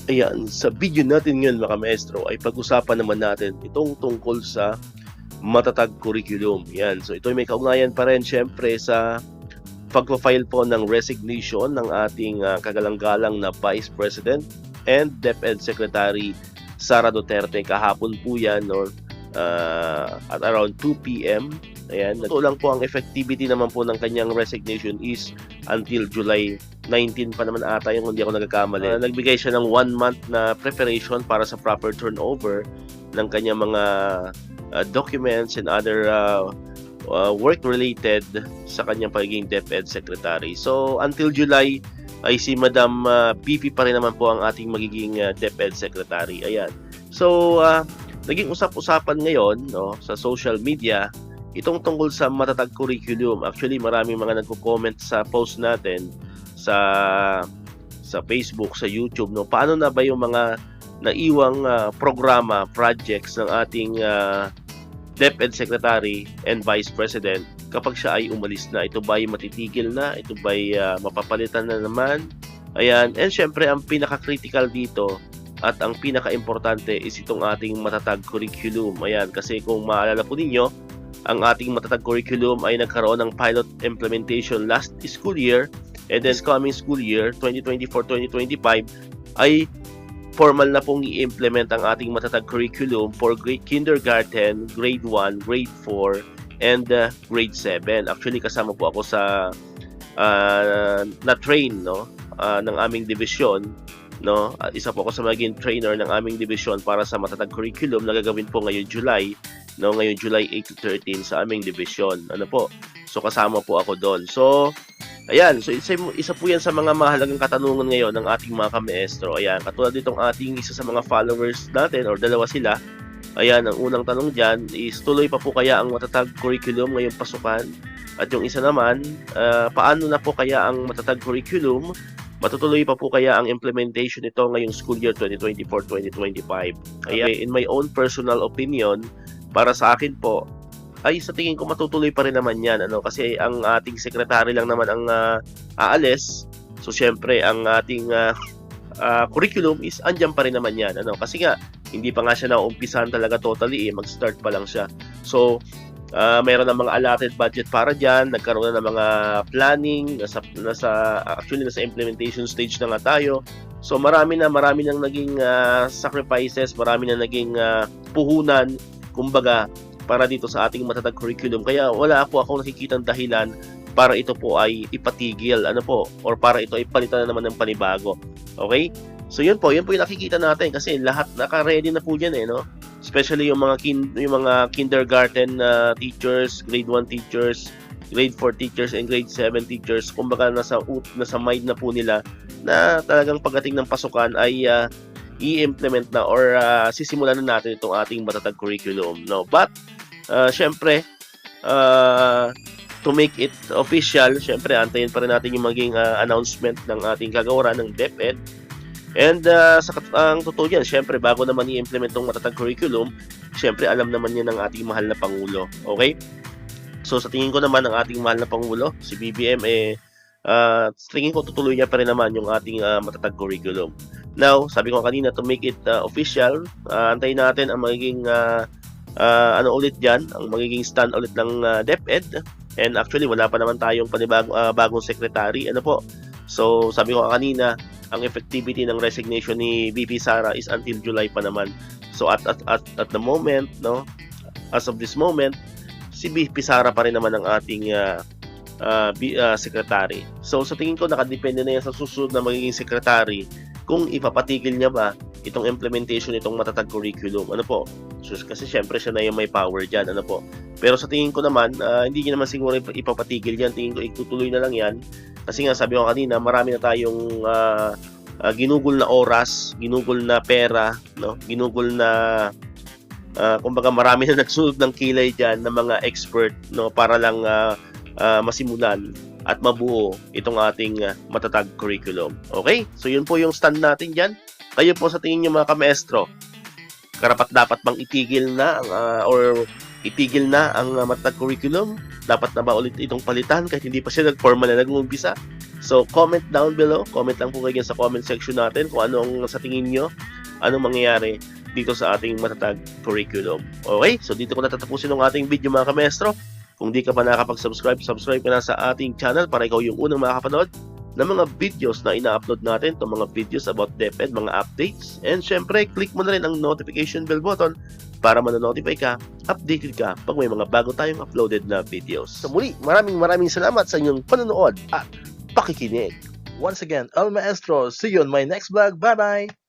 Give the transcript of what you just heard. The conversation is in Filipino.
Ayan, sa video natin ngayon mga maestro ay pag-usapan naman natin itong tungkol sa matatag curriculum. Yan, so ito ay may kaugnayan pa rin syempre sa pagpa-file po ng resignation ng ating kagalang-galang na Vice President and DepEd Secretary Sara Duterte. Kahapon po yan, no, at around 2 p.m. Ayan, ito lang po ang effectivity naman po ng kanyang resignation is until July 19 pa naman ata yung hindi ako nagkakamali. Nagbigay siya ng 1 month na preparation para sa proper turnover ng kanyang mga documents and other work related sa kanyang pagiging DepEd Secretary. So until July ay si Madam BP pa rin naman po ang ating magiging DepEd Secretary. Ayan. So naging usap-usapan ngayon, no, sa social media itong tungkol sa matatag curriculum. Actually, maraming mga nagko-comment sa post natin sa Facebook, sa YouTube, no. Paano na ba yung mga naiwang programa, projects ng ating DepEd Secretary and Vice President kapag siya ay umalis na? Ito ba ay matitigil na? Ito ba ay mapapalitan na naman? Ayan. And syempre, ang pinaka-critical dito at ang pinaka-importante is itong ating matatag curriculum. Ayan. Kasi kung maalala po ninyo, ang ating matatag curriculum ay nagkaroon ng pilot implementation last school year, and this coming school year 2024-2025 ay formal na pong i-implement ang ating matatag curriculum for grade kindergarten, grade 1, grade 4, and grade 7. Actually, kasama po ako sa na-train, no, ng aming division, no. Isa po ako sa maging trainer ng aming division para sa matatag curriculum na gagawin po ngayong July, no, ngayong July 8 to 13 sa aming division. Ano po? So kasama po ako doon. So ayan, so isa po 'yan sa mga mahalagang katanungan ngayon ng ating mga ka-maestro. Ayan, katulad ditong ating isa sa mga followers natin, or dalawa sila. Ayan, ang unang tanong diyan is, tuloy pa po kaya ang matatag curriculum ngayong pasukan? At yung isa naman, paano na po kaya ang matatag curriculum? Matutuloy pa po kaya ang implementation nito ngayong school year 2024-2025? Kaya in my own personal opinion, para sa akin po, ay sa tingin ko matutuloy pa rin naman yan, ano, kasi ang ating secretary lang naman ang aalis. So syempre ang ating curriculum is andyan pa rin naman yan, ano, kasi nga hindi pa nga siya naumpisahan talaga totally, mag-start pa lang siya. So mayroon ng mga allotted budget para dyan, nagkaroon na ng mga planning, actually nasa implementation stage na nga tayo. So marami nang naging sacrifices, marami na naging puhunan, kumbaga, para dito sa ating matatag curriculum. Kaya wala po akong nakikitang dahilan para ito po ay ipatigil, ano po, or para ito ay palitan na naman ng panibago. Okay? So yun po yung nakikita natin, kasi lahat naka-ready na po diyan, no? Especially yung mga kindergarten teachers, grade 1 teachers, grade 4 teachers, and grade 7 teachers. Kumbaga nasa mind na po nila na talagang pagdating ng pasukan ay i-implement na or sisimulan na natin itong ating matatag curriculum, no. But syempre, to make it official, syempre antayin pa rin natin yung maging announcement ng ating kagawaran ng DepEd. And ang totoo yan, syempre bago naman i-implement itong matatag curriculum, syempre alam naman yan ng ating mahal na Pangulo. Okay? So sa tingin ko naman, ang ating mahal na Pangulo, si BBM, tingin ko tutuloy niya pa rin naman yung ating matatag curriculum. Now, sabi ko kanina, to make it official, antayin natin ang magiging ano ulit dyan, ang magiging stand ulit ng DepEd. And actually, wala pa naman tayong bagong secretary. Ano po? So, sabi ko kanina, ang effectivity ng resignation ni VP Sara is until July pa naman. So, at the moment, no, as of this moment, si VP Sara pa rin naman ang ating secretary. So, sa tingin ko, nakadepende na yan sa susunod na magiging secretary kung ipapatigil niya ba itong implementation itong matatag curriculum. Ano po? So, kasi syempre siya na yung may power dyan. Ano po? Pero sa tingin ko naman, hindi niya naman siguro ipapatigil yan. Tingin ko itutuloy na lang yan. Kasi nga sabi ko kanina, marami na tayong ginugol na oras, ginugol na pera, no? Ginugol na kumbaga marami na nagsunod ng kilay dyan ng mga expert, no, para lang masimulan at mabuo itong ating matatag curriculum. Okay? So yun po yung stand natin dyan. Kayo po, sa tingin nyo mga ka-maestro, karapat dapat bang itigil na or itigil na ang matatag curriculum? Dapat na ba ulit itong palitan kahit hindi pa siya nag-formal na nag-umpisa? So, comment down below. Comment lang po kayo sa comment section natin kung anong sa tingin nyo, anong mangyayari dito sa ating matatag curriculum. Okay? So, dito ko natatapusin ang ating video mga kamestro. Kung di ka pa nakapag-subscribe, subscribe ka na sa ating channel para ikaw yung unang makakapanood ng mga videos na ina-upload natin, itong mga videos about DepEd, mga updates. And syempre, click mo na rin ang notification bell button para manonotify ka, updated ka pag may mga bago tayong uploaded na videos. So muli, maraming salamat sa inyong panonood at pakikinig. Once again, El Maestro. See you on my next vlog. Bye-bye!